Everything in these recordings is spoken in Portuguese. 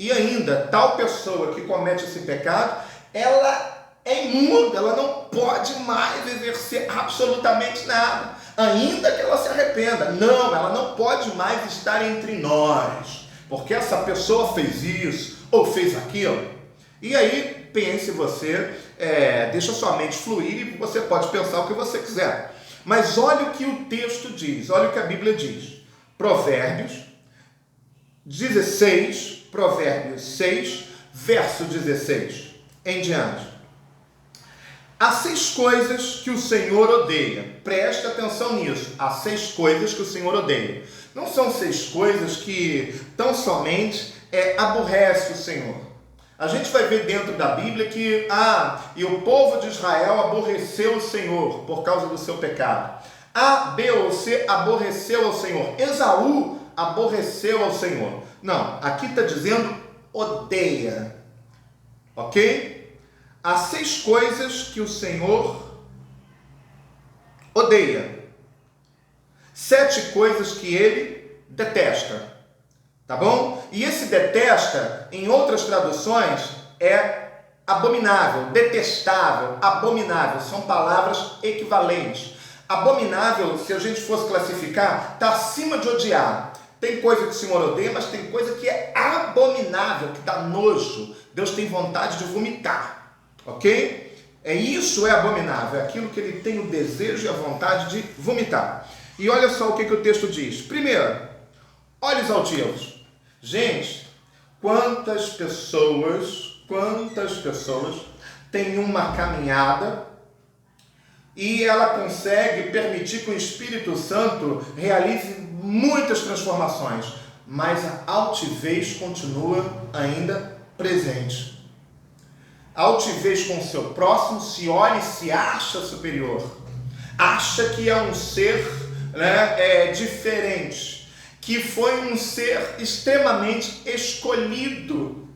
E ainda, tal pessoa que comete esse pecado, ela é imunda, ela não pode mais exercer absolutamente nada, ainda que ela se arrependa. Não, ela não pode mais estar entre nós, porque essa pessoa fez isso ou fez aquilo. E aí, pense você, deixa sua mente fluir e você pode pensar o que você quiser. Mas olha o que o texto diz, olha o que a Bíblia diz. Provérbios 16, Provérbios 6, verso 16 em diante. Há 6 coisas que o Senhor odeia. Preste atenção nisso. Há 6 coisas que o Senhor odeia. Não são 6 coisas que tão somente aborrece o Senhor. A gente vai ver dentro da Bíblia que e o povo de Israel aborreceu o Senhor por causa do seu pecado. A, B ou C aborreceu ao Senhor. Esaú aborreceu ao Senhor. Não, aqui está dizendo odeia. Ok? Há 6 coisas que o Senhor odeia. 7 coisas que ele detesta. Tá bom? E esse detesta, em outras traduções, é abominável, detestável, abominável. São palavras equivalentes. Abominável, se a gente fosse classificar, está acima de odiar. Tem coisa que o Senhor odeia, mas tem coisa que é abominável, que dá nojo. Deus tem vontade de vomitar. Ok? Isso é abominável, é aquilo que ele tem o desejo e a vontade de vomitar. E olha só o que o texto diz. Primeiro, olhos altivos. Gente, quantas pessoas têm uma caminhada e ela consegue permitir que o Espírito Santo realize muitas transformações, mas a altivez continua ainda presente. A altivez com o seu próximo, se olha e se acha superior, acha que é um ser diferente, que foi um ser extremamente escolhido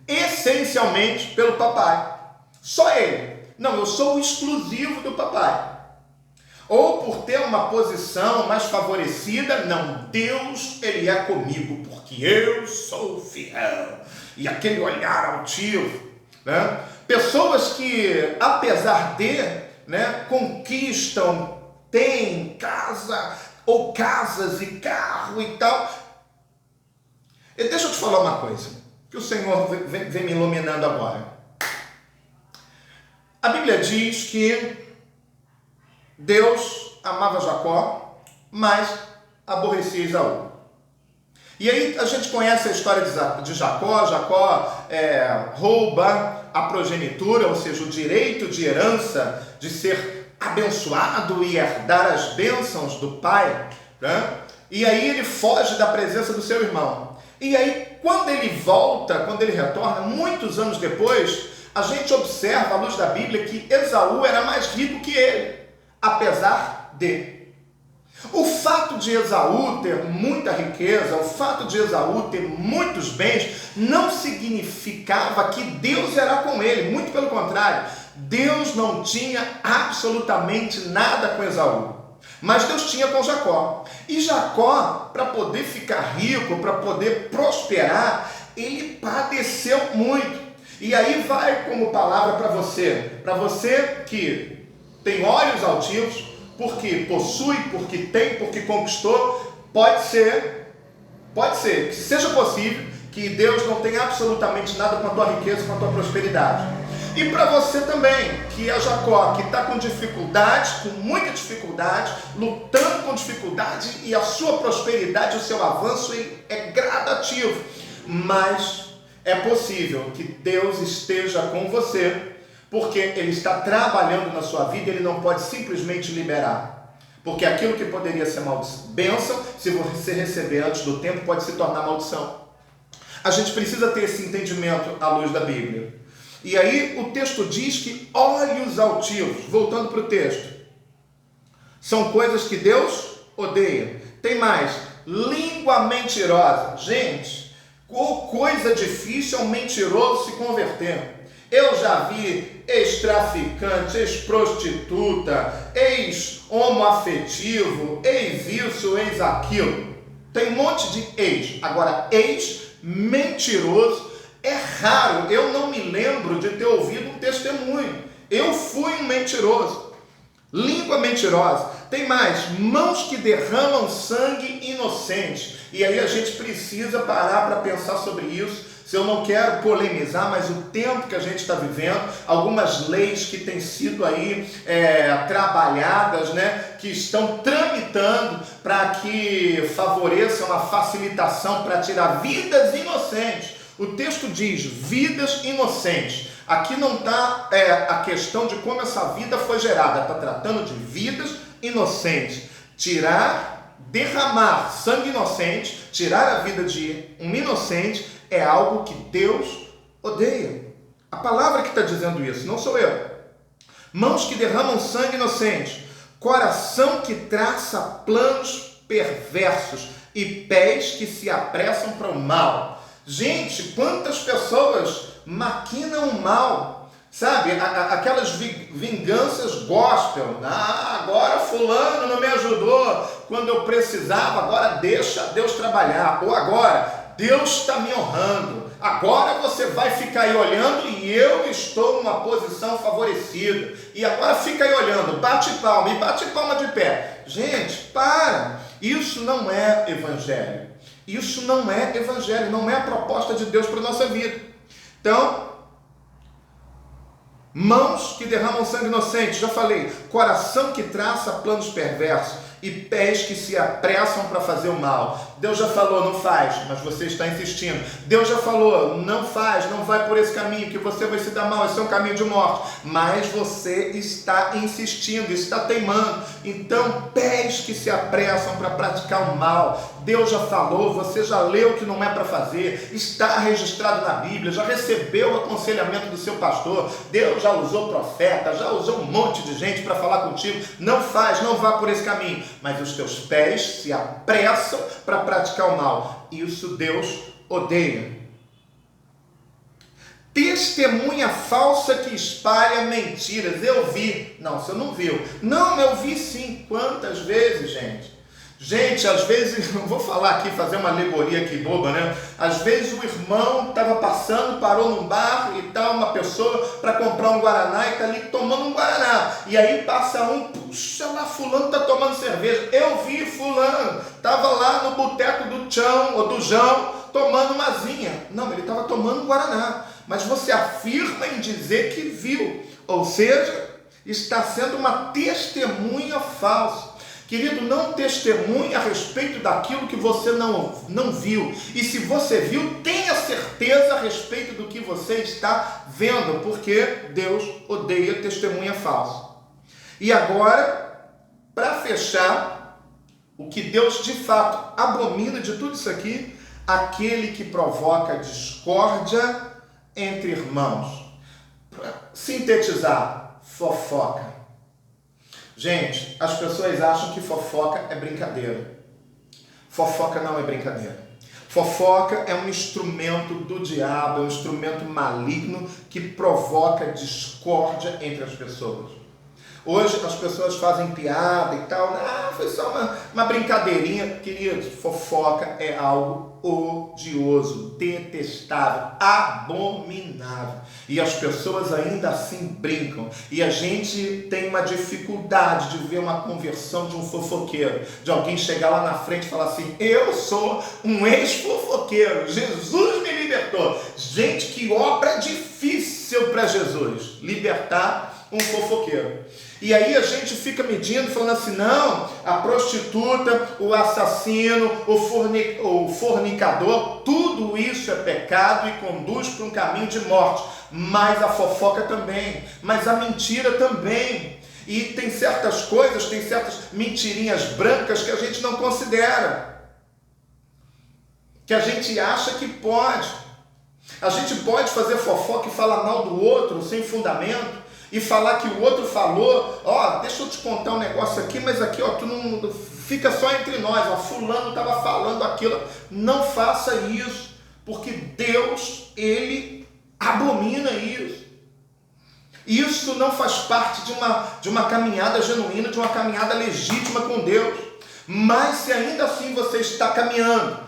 essencialmente pelo papai. Só ele. Não, eu sou o exclusivo do papai. Ou por ter uma posição mais favorecida, não, Deus, ele é comigo, porque eu sou fiel. E aquele olhar altivo, né? Pessoas que, apesar de, conquistam, têm casa, ou casas e carro e tal. E deixa eu te falar uma coisa, que o Senhor vem me iluminando agora. A Bíblia diz que Deus amava Jacó, mas aborrecia Esaú. E aí a gente conhece a história de Jacó. Jacó rouba a progenitura, ou seja, o direito de herança, de ser abençoado e herdar as bênçãos do pai, né? E aí ele foge da presença do seu irmão. E aí quando ele volta, quando ele retorna, muitos anos depois, a gente observa à luz da Bíblia que Esaú era mais rico que ele, apesar de. O fato de Esaú ter muita riqueza, o fato de Esaú ter muitos bens, não significava que Deus era com ele, muito pelo contrário. Deus não tinha absolutamente nada com Esaú, mas Deus tinha com Jacó. E Jacó, para poder ficar rico, para poder prosperar, ele padeceu muito. E aí vai como palavra para você que tem olhos altivos, porque possui, porque tem, porque conquistou, pode ser que seja possível que Deus não tenha absolutamente nada com a tua riqueza, com a tua prosperidade. E para você também, que é Jacó, que está com dificuldade, com muita dificuldade, lutando com dificuldade, e a sua prosperidade, o seu avanço é gradativo, mas é possível que Deus esteja com você, porque Ele está trabalhando na sua vida, Ele não pode simplesmente liberar. Porque aquilo que poderia ser bênção, se você receber antes do tempo, pode se tornar maldição. A gente precisa ter esse entendimento à luz da Bíblia. E aí o texto diz que olhos altivos, voltando para o texto, são coisas que Deus odeia. Tem mais, língua mentirosa. Gente, coisa difícil é um mentiroso se converter. Eu já vi ex-traficante, ex-prostituta, ex-homoafetivo, ex-isso, ex-aquilo. Tem um monte de ex. Agora, ex mentiroso. É raro, eu não me lembro de ter ouvido um testemunho. Eu fui um mentiroso. Língua mentirosa. Tem mais, mãos que derramam sangue inocente. E aí a gente precisa parar para pensar sobre isso. Se eu não quero polemizar, mas o tempo que a gente está vivendo, algumas leis que têm sido aí trabalhadas, né, que estão tramitando para que favoreçam a facilitação para tirar vidas inocentes. O texto diz vidas inocentes. Aqui não está a questão de como essa vida foi gerada, está tratando de vidas inocentes. Derramar sangue inocente, tirar a vida de um inocente, é algo que Deus odeia. A palavra que está dizendo isso, não sou eu. Mãos que derramam sangue inocente, coração que traça planos perversos e pés que se apressam para o mal. Gente, quantas pessoas maquinam o mal, sabe? Aquelas vinganças gospel. Agora fulano não me ajudou quando eu precisava, agora deixa Deus trabalhar. Ou agora, Deus está me honrando. Agora você vai ficar aí olhando e eu estou numa posição favorecida. E agora fica aí olhando, bate palma e bate palma de pé. Gente, para! Isso não é evangelho. Isso não é evangelho, não é a proposta de Deus para a nossa vida. Então, mãos que derramam sangue inocente, já falei, coração que traça planos perversos e pés que se apressam para fazer o mal. Deus já falou, não faz, mas você está insistindo. Deus já falou, não faz, não vai por esse caminho, que você vai se dar mal, esse é um caminho de morte. Mas você está insistindo, está teimando. Então, pés que se apressam para praticar o mal. Deus já falou, você já leu que não é para fazer, está registrado na Bíblia, já recebeu o aconselhamento do seu pastor, Deus já usou profeta, já usou um monte de gente para falar contigo. Não faz, não vá por esse caminho. Mas os teus pés se apressam para praticar o mal. Isso Deus odeia. Testemunha falsa que espalha mentiras. Eu vi. Não, você não viu. Não, eu vi sim. Quantas vezes, gente? Gente, às vezes, eu vou falar aqui, fazer uma alegoria aqui boba, né? Às vezes o irmão estava passando, parou num bar e tal, uma pessoa para comprar um Guaraná e está ali tomando um Guaraná. E aí passa um, puxa lá, fulano está tomando cerveja. Eu vi fulano, estava lá no boteco do Tchão ou do Jão, tomando uma zinha. Não, ele estava tomando um Guaraná. Mas você afirma em dizer que viu. Ou seja, está sendo uma testemunha falsa. Querido, não testemunhe a respeito daquilo que você não viu. E se você viu, tenha certeza a respeito do que você está vendo, porque Deus odeia testemunha falsa. E agora, para fechar, o que Deus de fato abomina de tudo isso aqui, aquele que provoca discórdia entre irmãos. Para sintetizar, fofoca. Gente, as pessoas acham que fofoca é brincadeira. Fofoca não é brincadeira. Fofoca é um instrumento do diabo, é um instrumento maligno que provoca discórdia entre as pessoas. Hoje as pessoas fazem piada e tal, foi só uma brincadeirinha. Queridos, fofoca é algo odioso, detestável, abominável. E as pessoas ainda assim brincam. E a gente tem uma dificuldade de ver uma conversão de um fofoqueiro, de alguém chegar lá na frente e falar assim: eu sou um ex-fofoqueiro, Jesus me libertou. Gente, que obra difícil para Jesus, libertar um fofoqueiro. E aí a gente fica medindo, falando assim: não, a prostituta, o assassino, o fornicador, tudo isso é pecado e conduz para um caminho de morte. Mas a fofoca também, mas a mentira também. E tem certas coisas, tem certas mentirinhas brancas que a gente não considera, que a gente acha que pode. A gente pode fazer fofoca e falar mal do outro sem fundamento, e falar que o outro falou: deixa eu te contar um negócio aqui, mas aqui, tu não fica só entre nós, fulano estava falando aquilo. Não faça isso, porque Deus, Ele abomina isso. Isso não faz parte de uma caminhada genuína, de uma caminhada legítima com Deus. Mas se ainda assim você está caminhando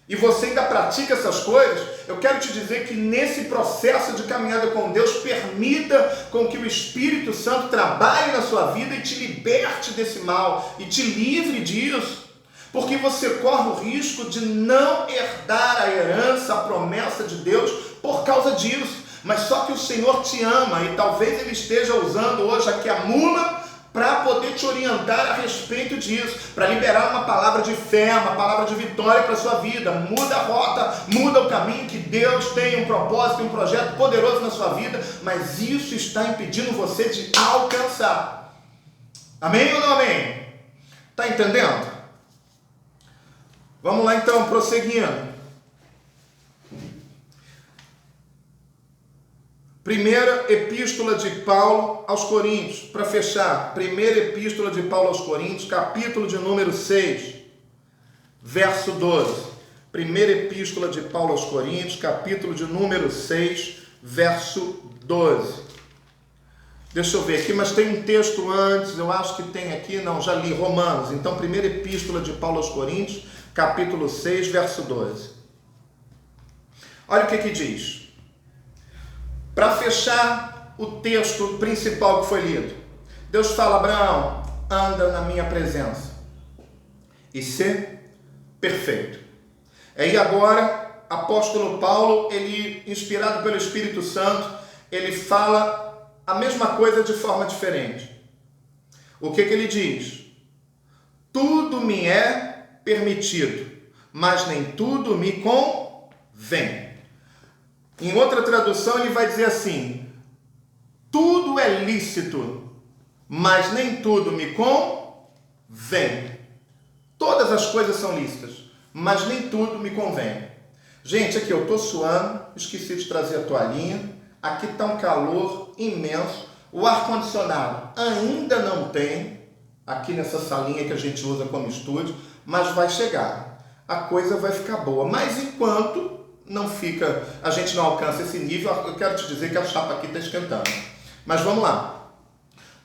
e você ainda pratica essas coisas, eu quero te dizer que nesse processo de caminhada com Deus, permita com que o Espírito Santo trabalhe na sua vida e te liberte desse mal e te livre disso, porque você corre o risco de não herdar a herança, a promessa de Deus por causa disso. Mas só que o Senhor te ama e talvez Ele esteja usando hoje aqui a mula para poder te orientar a respeito disso, para liberar uma palavra de fé, uma palavra de vitória para a sua vida. Muda a rota, muda o caminho, que Deus tem um propósito, um projeto poderoso na sua vida, mas isso está impedindo você de alcançar. Amém ou não amém? Está entendendo? Vamos lá então, prosseguindo. Primeira epístola de Paulo aos Coríntios, para fechar, primeira epístola de Paulo aos Coríntios, capítulo de número 6, verso 12. Primeira epístola de Paulo aos Coríntios, capítulo de número 6, verso 12. Deixa eu ver aqui, mas tem um texto antes, eu acho que tem aqui, não, já li, Romanos. Então, primeira epístola de Paulo aos Coríntios, capítulo 6, verso 12. Olha o que diz. Para fechar o texto principal que foi lido, Deus fala: Abraão, anda na minha presença e ser perfeito. E agora, apóstolo Paulo, ele, inspirado pelo Espírito Santo, ele fala a mesma coisa de forma diferente. O que ele diz? Tudo me é permitido, mas nem tudo me convém. Em outra tradução ele vai dizer assim: tudo é lícito, mas nem tudo me convém. Todas as coisas são lícitas, mas nem tudo me convém. Gente, aqui eu estou suando, esqueci de trazer a toalhinha, aqui está um calor imenso, o ar-condicionado ainda não tem, aqui nessa salinha que a gente usa como estúdio, mas vai chegar, a coisa vai ficar boa, mas enquanto não fica, a gente não alcança esse nível, eu quero te dizer que a chapa aqui está esquentando. Mas vamos lá.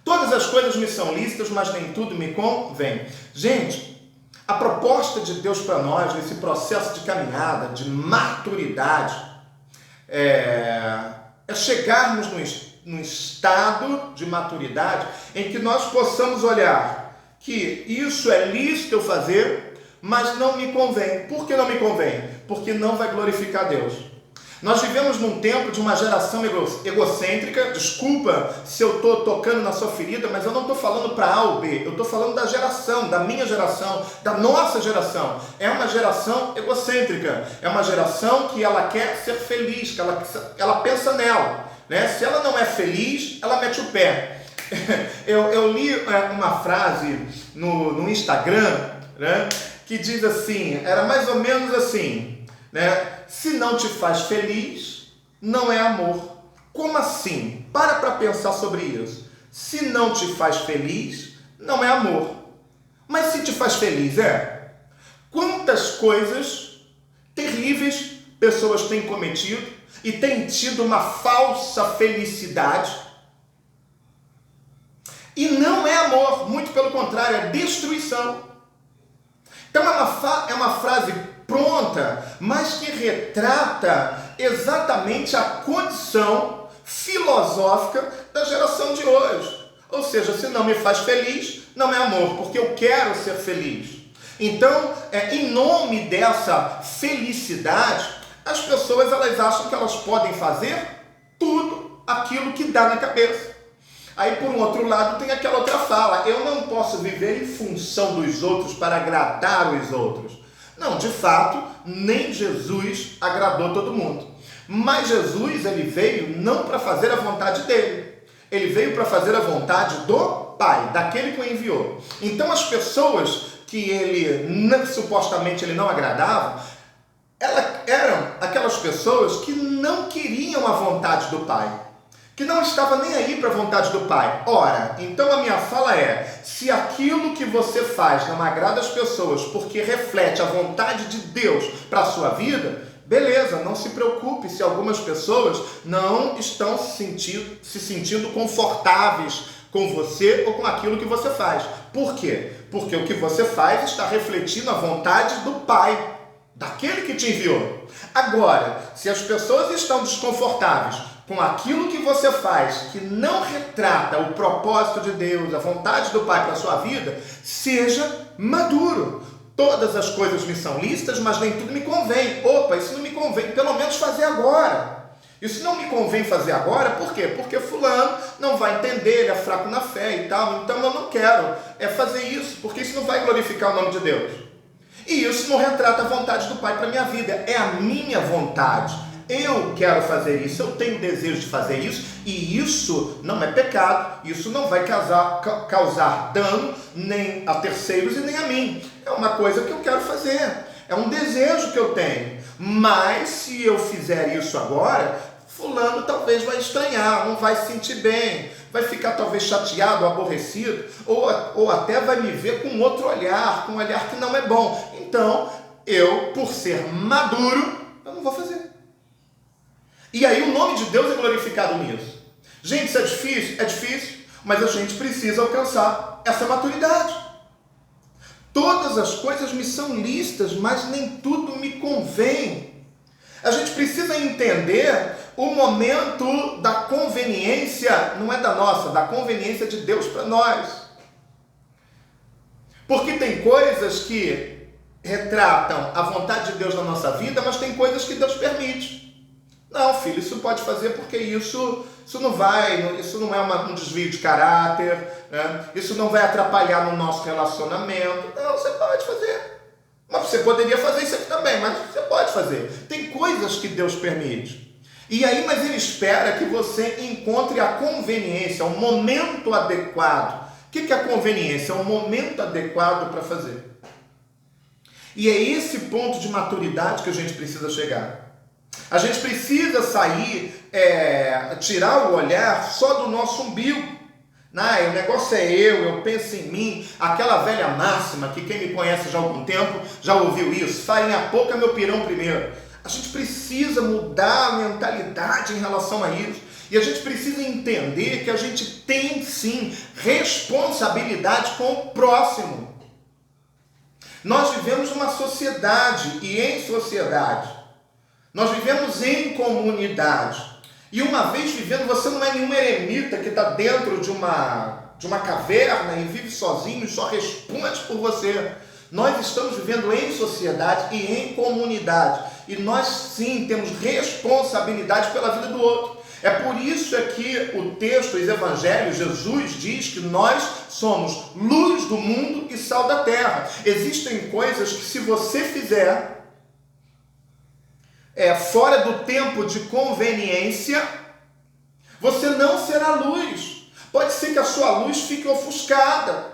Todas as coisas me são lícitas, mas nem tudo me convém. Gente, a proposta de Deus para nós, nesse processo de caminhada, de maturidade, é chegarmos num estado de maturidade em que nós possamos olhar que isso é lícito eu fazer, mas não me convém. Por que não me convém? Porque não vai glorificar Deus. Nós vivemos num tempo de uma geração egocêntrica. Desculpa se eu estou tocando na sua ferida, mas eu não estou falando para A ou B. Eu estou falando da geração, da minha geração, da nossa geração. É uma geração egocêntrica. É uma geração que ela quer ser feliz, que ela pensa nela, né? Se ela não é feliz, ela mete o pé. Eu li uma frase no Instagram, né, que diz assim, era mais ou menos assim, né? Se não te faz feliz, não é amor. Como assim? Para pensar sobre isso. Se não te faz feliz, não é amor. Mas se te faz feliz, é? Quantas coisas terríveis pessoas têm cometido e têm tido uma falsa felicidade. E não é amor, muito pelo contrário, é destruição. Então é uma frase pronta, mas que retrata exatamente a condição filosófica da geração de hoje. Ou seja, se não me faz feliz, não é amor, porque eu quero ser feliz. Então, em nome dessa felicidade, as pessoas elas acham que elas podem fazer tudo aquilo que dá na cabeça. Aí, por um outro lado, tem aquela outra fala: eu não posso viver em função dos outros para agradar os outros. Não, de fato, nem Jesus agradou todo mundo. Mas Jesus, ele veio não para fazer a vontade dele. Ele veio para fazer a vontade do Pai, daquele que o enviou. Então, as pessoas que supostamente ele não agradava, eram aquelas pessoas que não queriam a vontade do Pai, que não estava nem aí para a vontade do Pai. Ora, então a minha fala é: se aquilo que você faz não agrada as pessoas porque reflete a vontade de Deus para a sua vida, beleza, não se preocupe se algumas pessoas não estão se sentindo confortáveis com você ou com aquilo que você faz. Por quê? Porque o que você faz está refletindo a vontade do Pai. daquele que te enviou. Agora, se as pessoas estão desconfortáveis com aquilo que você faz, que não retrata o propósito de Deus, a vontade do Pai para a sua vida, seja maduro. Todas as coisas me são lícitas, mas nem tudo me convém. Opa, isso não me convém, pelo menos fazer agora. Isso não me convém fazer agora, por quê? Porque fulano não vai entender, ele é fraco na fé e tal, então eu não quero fazer isso, porque isso não vai glorificar o nome de Deus. E isso não retrata a vontade do Pai para a minha vida, é a minha vontade. Eu quero fazer isso, eu tenho desejo de fazer isso, e isso não é pecado, isso não vai causar dano nem a terceiros e nem a mim. É uma coisa que eu quero fazer, é um desejo que eu tenho. Mas se eu fizer isso agora, fulano talvez vai estranhar, não vai se sentir bem, vai ficar talvez chateado, aborrecido, ou até vai me ver com outro olhar, com um olhar que não é bom. Então, eu, por ser maduro, eu não vou fazer. E aí o nome de Deus é glorificado nisso. Gente, isso é difícil? É difícil, mas a gente precisa alcançar essa maturidade. Todas as coisas me são lícitas, mas nem tudo me convém. A gente precisa entender o momento da conveniência, não é da nossa, da conveniência de Deus para nós. Porque tem coisas que retratam a vontade de Deus na nossa vida, mas tem coisas que Deus permite. Não, filho, isso pode fazer porque isso não é um desvio de caráter, né? Isso não vai atrapalhar no nosso relacionamento. Não, você pode fazer. Mas você poderia fazer isso aqui também, mas você pode fazer. Tem coisas que Deus permite. E aí, mas Ele espera que você encontre a conveniência, o momento adequado. O que é a conveniência? É um momento adequado para fazer. E é esse ponto de maturidade que a gente precisa chegar. A gente precisa sair, tirar o olhar só do nosso umbigo. O negócio é eu penso em mim, aquela velha máxima que quem me conhece já há algum tempo já ouviu isso, farinha pouca, meu pirão primeiro. A gente precisa mudar a mentalidade em relação a isso. E a gente precisa entender que a gente tem sim responsabilidade com o próximo. Nós vivemos numa sociedade e em sociedade. Nós vivemos em comunidade. E uma vez vivendo, você não é nenhum eremita que está dentro de uma caverna e vive sozinho e só responde por você. Nós estamos vivendo em sociedade e em comunidade. E nós sim temos responsabilidade pela vida do outro. É por isso que o texto, os evangelhos, Jesus diz que nós somos luz do mundo e sal da terra. Existem coisas que se você fizer fora do tempo de conveniência, você não será luz. Pode ser que a sua luz fique ofuscada,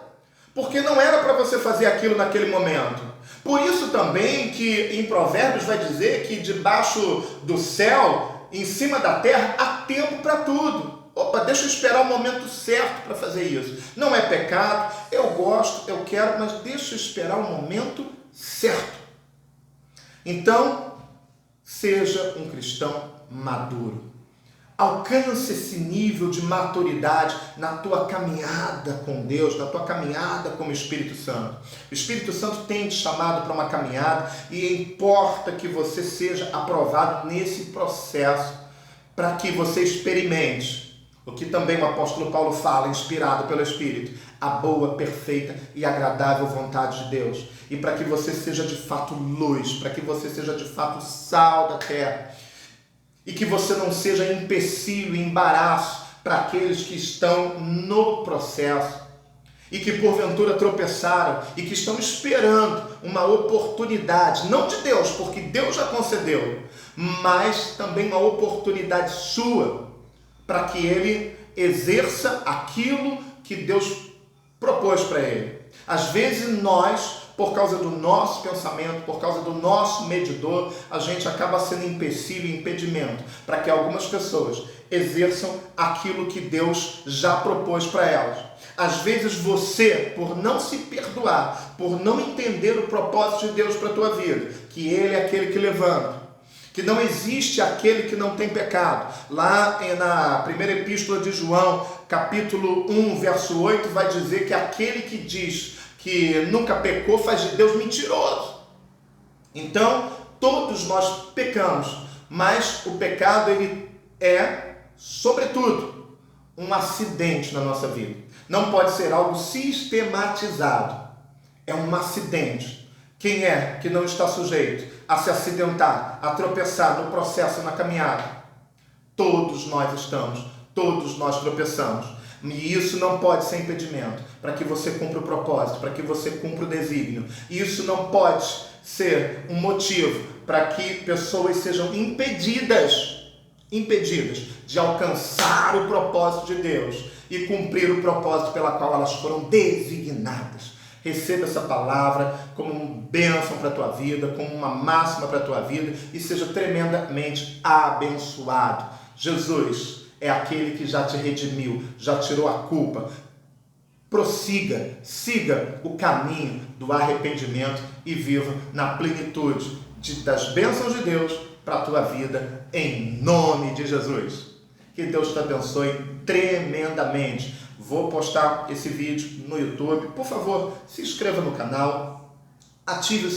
porque não era para você fazer aquilo naquele momento. Por isso também que em Provérbios vai dizer que debaixo do céu, em cima da terra, há tempo para tudo. Opa, deixa eu esperar o momento certo para fazer isso. Não é pecado, eu gosto, eu quero, mas deixa eu esperar o momento certo. Então, seja um cristão maduro. Alcance esse nível de maturidade na tua caminhada com Deus, na tua caminhada com o Espírito Santo. O Espírito Santo tem te chamado para uma caminhada e importa que você seja aprovado nesse processo para que você experimente o que também o apóstolo Paulo fala, inspirado pelo Espírito, a boa, perfeita e agradável vontade de Deus. E para que você seja de fato luz, para que você seja de fato sal da terra. E que você não seja empecilho, embaraço para aqueles que estão no processo. E que porventura tropeçaram e que estão esperando uma oportunidade, não de Deus, porque Deus já concedeu, mas também uma oportunidade sua, para que ele exerça aquilo que Deus propôs para ele. Às vezes nós, por causa do nosso pensamento, por causa do nosso medidor, a gente acaba sendo empecilho e impedimento para que algumas pessoas exerçam aquilo que Deus já propôs para elas. Às vezes você, por não se perdoar, por não entender o propósito de Deus para a tua vida, que Ele é aquele que levanta, que não existe aquele que não tem pecado. Lá na primeira epístola de João, capítulo 1, verso 8, vai dizer que aquele que diz que nunca pecou faz de Deus mentiroso. Então, todos nós pecamos, mas o pecado ele é, sobretudo, um acidente na nossa vida. Não pode ser algo sistematizado. É um acidente. Quem é que não está sujeito a se acidentar, a tropeçar no processo, na caminhada? Todos nós estamos, todos nós tropeçamos. E isso não pode ser impedimento para que você cumpra o propósito, para que você cumpra o desígnio. Isso não pode ser um motivo para que pessoas sejam impedidas de alcançar o propósito de Deus e cumprir o propósito pela qual elas foram designadas. Receba essa palavra como uma bênção para a tua vida, como uma máxima para a tua vida e seja tremendamente abençoado. Jesus é aquele que já te redimiu, já tirou a culpa. Prossiga, siga o caminho do arrependimento e viva na plenitude das bênçãos de Deus para a tua vida, em nome de Jesus. Que Deus te abençoe tremendamente. Vou postar esse vídeo no YouTube. Por favor, se inscreva no canal, ative o sininho.